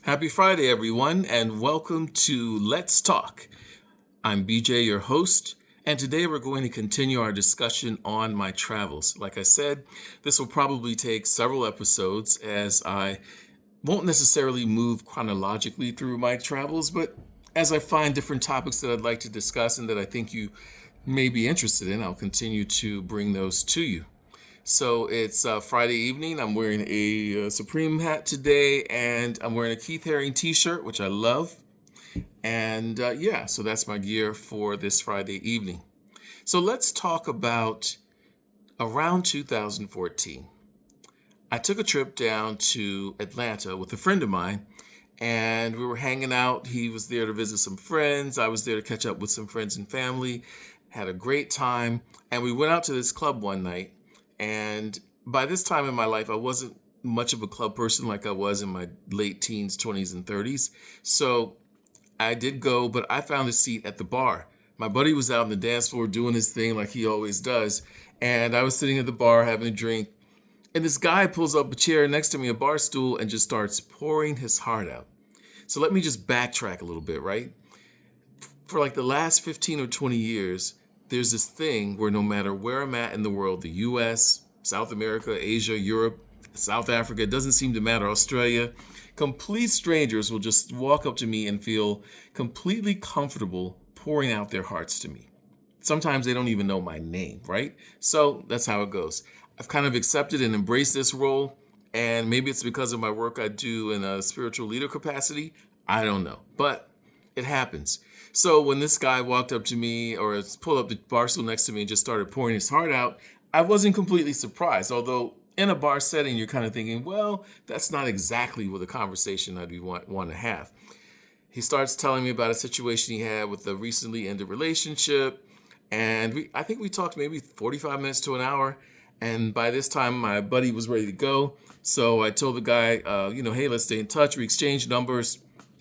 Happy Friday, everyone, and welcome to Let's Talk. I'm BJ, your host, and today we're going to continue our discussion on my travels. Like I said, this will probably take several episodes as I won't necessarily move chronologically through my travels, but as I find different topics that I'd like to discuss and that I think you may be interested in, I'll continue to bring those to you. So it's Friday evening. I'm wearing a Supreme hat today, and I'm wearing a Keith Haring t-shirt, which I love. And so that's my gear for this Friday evening. So let's talk about around 2014. I took a trip down to Atlanta with a friend of mine, and we were hanging out. He was there to visit some friends. I was there to catch up with some friends and family. Had a great time, and we went out to this club one night. And by this time in my life, I wasn't much of a club person like I was in my late teens, 20s, and 30s. So I did go, but I found a seat at the bar. My buddy was out on the dance floor doing his thing like he always does. And I was sitting at the bar having a drink. And this guy pulls up a chair next to me, a bar stool, and just starts pouring his heart out. So let me just backtrack a little bit, right? For like the last 15 or 20 years, there's this thing where no matter where I'm at in the world, the US, South America, Asia, Europe, South Africa, it doesn't seem to matter, Australia, complete strangers will just walk up to me and feel completely comfortable pouring out their hearts to me. Sometimes they don't even know my name, right? So that's how it goes. I've kind of accepted and embraced this role, and maybe it's because of my work I do in a spiritual leader capacity. I don't know, but it happens. So when this guy walked up to me or pulled up the bar stool next to me and just started pouring his heart out, I wasn't completely surprised. Although in a bar setting, you're kind of thinking, well, that's not exactly what the conversation I'd want to have. He starts telling me about a situation he had with a recently ended relationship. And I think we talked maybe 45 minutes to an hour. And by this time, my buddy was ready to go. So I told the guy, hey, let's stay in touch. We exchanged numbers.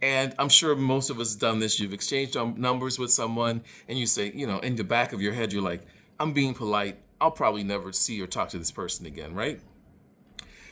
And I'm sure most of us have done this. You've exchanged numbers with someone and you say, in the back of your head, you're like, I'm being polite. I'll probably never see or talk to this person again, right?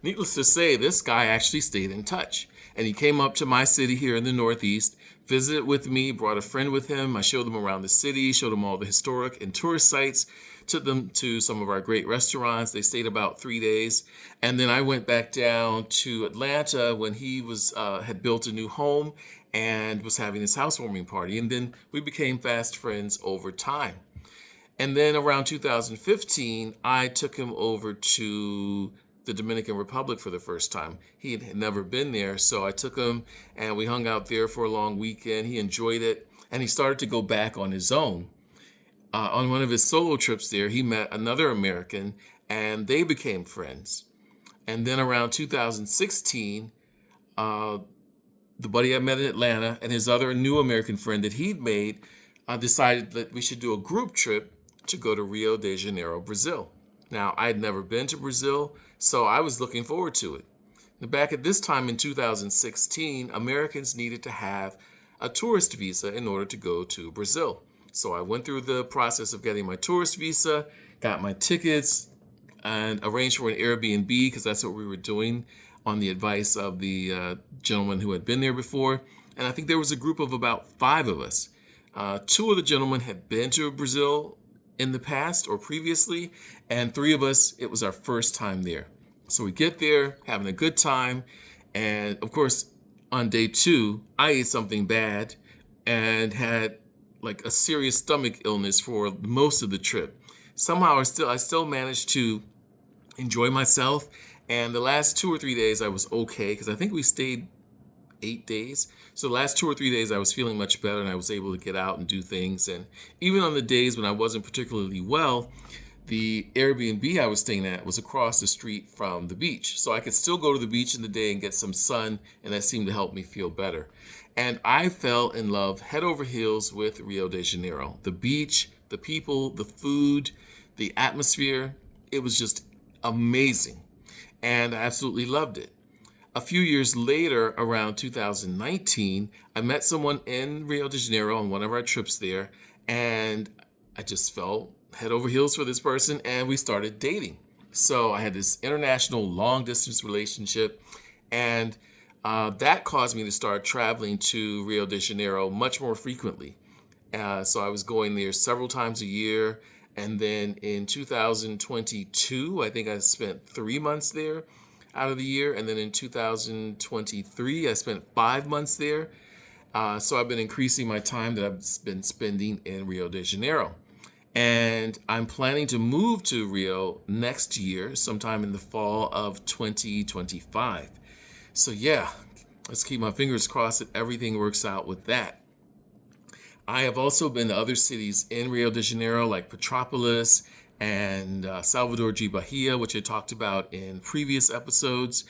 Needless to say, this guy actually stayed in touch. And he came up to my city here in the Northeast, visited with me, brought a friend with him. I showed him around the city, showed him all the historic and tourist sites, took them to some of our great restaurants. They stayed about 3 days. And then I went back down to Atlanta when he had built a new home and was having his housewarming party. And then we became fast friends over time. And then around 2015, I took him over to the Dominican Republic for the first time. He had never been there, so I took him and we hung out there for a long weekend. He enjoyed it, and he started to go back on his own. On one of his solo trips there, he met another American, and they became friends. And then around 2016, the buddy I met in Atlanta and his other new American friend that he'd made decided that we should do a group trip to go to Rio de Janeiro, Brazil. Now, I'd never been to Brazil, so I was looking forward to it. Now, back at this time in 2016, Americans needed to have a tourist visa in order to go to Brazil. So I went through the process of getting my tourist visa, got my tickets, and arranged for an Airbnb because that's what we were doing on the advice of the gentleman who had been there before. And I think there was a group of about 5 of us. 2 of the gentlemen had been to Brazil in the past or previously, and 3 of us, it was our first time there. So we get there, having a good time, and of course, on day 2, I ate something bad and had like a serious stomach illness for most of the trip. Somehow I still managed to enjoy myself, and the last 2 or 3 days I was okay, because I think we stayed 8 days. So the last 2 or 3 days I was feeling much better and I was able to get out and do things. And even on the days when I wasn't particularly well, the Airbnb I was staying at was across the street from the beach. So I could still go to the beach in the day and get some sun, and that seemed to help me feel better. And I fell in love head over heels with Rio de Janeiro. The beach, the people, the food, the atmosphere, it was just amazing. And I absolutely loved it. A few years later, around 2019, I met someone in Rio de Janeiro on one of our trips there, and I just fell head over heels for this person, and we started dating. So I had this international long distance relationship, and That caused me to start traveling to Rio de Janeiro much more frequently. So I was going there several times a year. And then in 2022, I think I spent 3 months there out of the year. And then in 2023, I spent 5 months there. So I've been increasing my time that I've been spending in Rio de Janeiro. And I'm planning to move to Rio next year, sometime in the fall of 2025. So yeah, let's keep my fingers crossed that everything works out with that. I have also been to other cities in Rio de Janeiro, like Petropolis and Salvador de Bahia, which I talked about in previous episodes.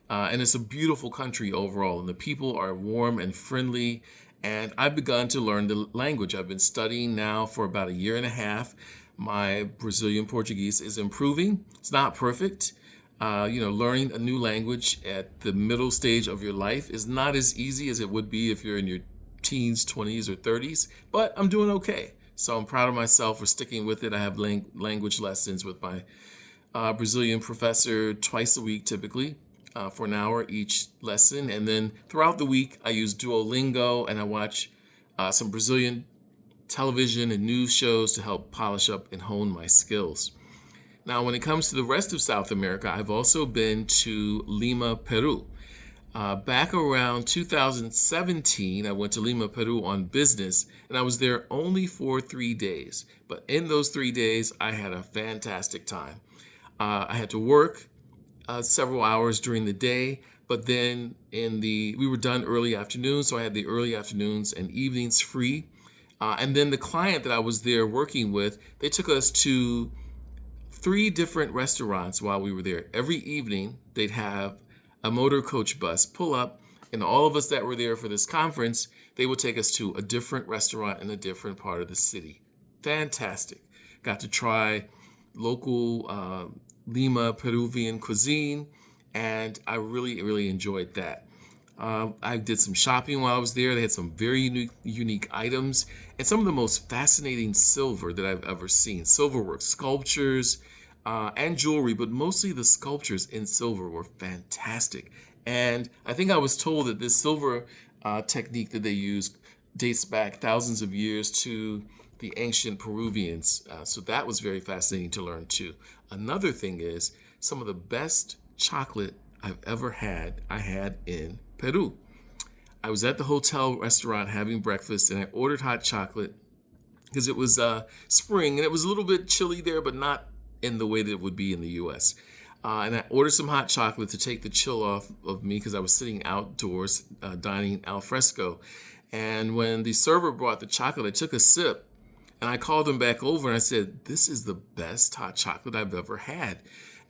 And it's a beautiful country overall, and the people are warm and friendly. And I've begun to learn the language. I've been studying now for about a year and a half. My Brazilian Portuguese is improving. It's not perfect. Learning a new language at the middle stage of your life is not as easy as it would be if you're in your teens, 20s, or 30s, but I'm doing okay. So I'm proud of myself for sticking with it. I have language lessons with my Brazilian professor twice a week, typically, for an hour each lesson. And then throughout the week, I use Duolingo and I watch some Brazilian television and news shows to help polish up and hone my skills. Now, when it comes to the rest of South America, I've also been to Lima, Peru. Back around 2017, I went to Lima, Peru on business, and I was there only for 3 days. But in those 3 days, I had a fantastic time. I had to work several hours during the day, but then we were done early afternoon, so I had the early afternoons and evenings free. And then the client that I was there working with, they took us to 3 different restaurants while we were there. Every evening, they'd have a motor coach bus pull up, and all of us that were there for this conference, they would take us to a different restaurant in a different part of the city. Fantastic. Got to try local Lima Peruvian cuisine, and I really, really enjoyed that. I did some shopping while I was there. They had some very unique items and some of the most fascinating silver that I've ever seen. Silverwork sculptures and jewelry, but mostly the sculptures in silver were fantastic. And I think I was told that this silver technique that they use dates back thousands of years to the ancient Peruvians. So that was very fascinating to learn too. Another thing is some of the best chocolate I've ever had, I had in Peru. I was at the hotel restaurant having breakfast and I ordered hot chocolate because it was spring and it was a little bit chilly there, but not in the way that it would be in the US. And I ordered some hot chocolate to take the chill off of me because I was sitting outdoors dining al fresco. And when the server brought the chocolate, I took a sip and I called him back over and I said, "This is the best hot chocolate I've ever had."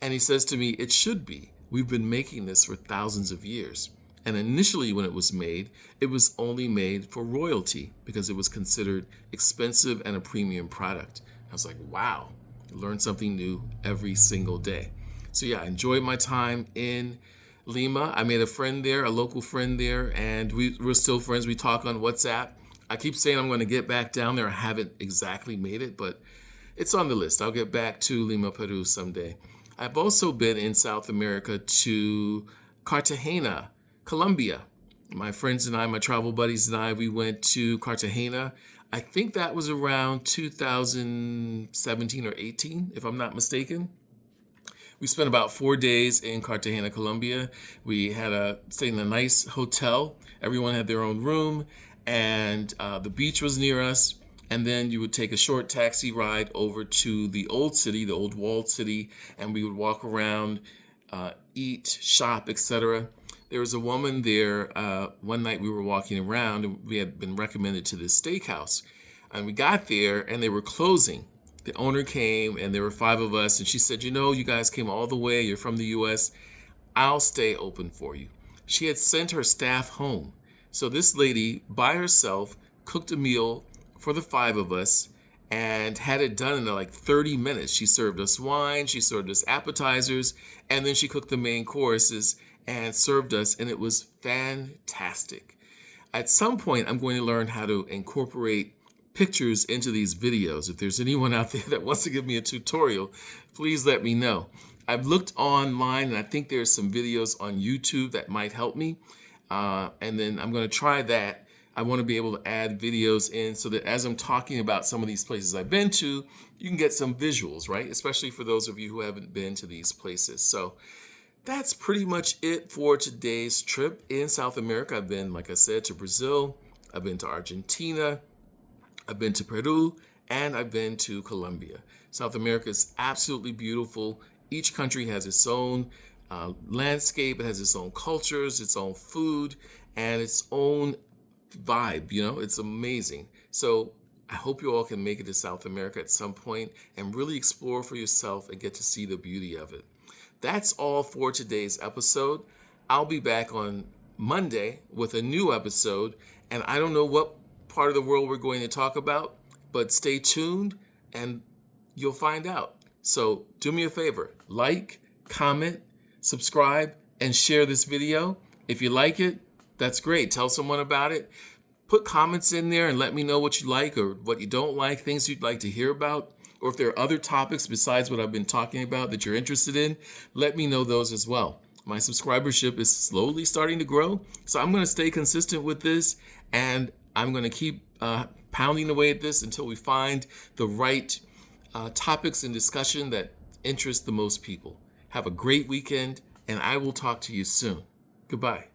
And he says to me, "It should be. We've been making this for thousands of years." And initially when it was made, it was only made for royalty because it was considered expensive and a premium product. I was like, wow, I learned something new every single day. So yeah, I enjoyed my time in Lima. I made a friend there, a local friend there, and we're still friends. We talk on WhatsApp. I keep saying I'm going to get back down there. I haven't exactly made it, but it's on the list. I'll get back to Lima, Peru someday. I've also been in South America to Cartagena, Colombia. My friends and I, my travel buddies and I, we went to Cartagena. I think that was around 2017 or 18, if I'm not mistaken. We spent about 4 days in Cartagena, Colombia. We had stayed in a nice hotel. Everyone had their own room, and the beach was near us. And then you would take a short taxi ride over to the old city, the old walled city, and we would walk around, eat, shop, etc. There was a woman there. One night we were walking around, and we had been recommended to this steakhouse. And we got there, and they were closing. The owner came, and there were 5 of us, and she said, "You guys came all the way. You're from the U.S. I'll stay open for you." She had sent her staff home. So this lady, by herself, cooked a meal for the 5 of us and had it done in like 30 minutes. She served us wine, she served us appetizers, and then she cooked the main courses and served us, and it was fantastic. At some point, I'm going to learn how to incorporate pictures into these videos. If there's anyone out there that wants to give me a tutorial, please let me know. I've looked online, and I think there's some videos on YouTube that might help me. And then I'm going to try that. I want to be able to add videos in so that as I'm talking about some of these places I've been to, you can get some visuals, right? Especially for those of you who haven't been to these places. So that's pretty much it for today's trip in South America. I've been, like I said, to Brazil. I've been to Argentina. I've been to Peru, and I've been to Colombia. South America is absolutely beautiful. Each country has its own landscape. It has its own cultures, its own food, and its own vibe. It's amazing. So I hope you all can make it to South America at some point and really explore for yourself and get to see the beauty of it. That's all for today's episode. I'll be back on Monday with a new episode, and I don't know what part of the world we're going to talk about, but stay tuned and you'll find out. So do me a favor, like, comment, subscribe, and share this video. If you like it, that's great. Tell someone about it. Put comments in there and let me know what you like or what you don't like, things you'd like to hear about. Or if there are other topics besides what I've been talking about that you're interested in, let me know those as well. My subscribership is slowly starting to grow, so I'm going to stay consistent with this, and I'm going to keep pounding away at this until we find the right topics and discussion that interest the most people. Have a great weekend, and I will talk to you soon. Goodbye.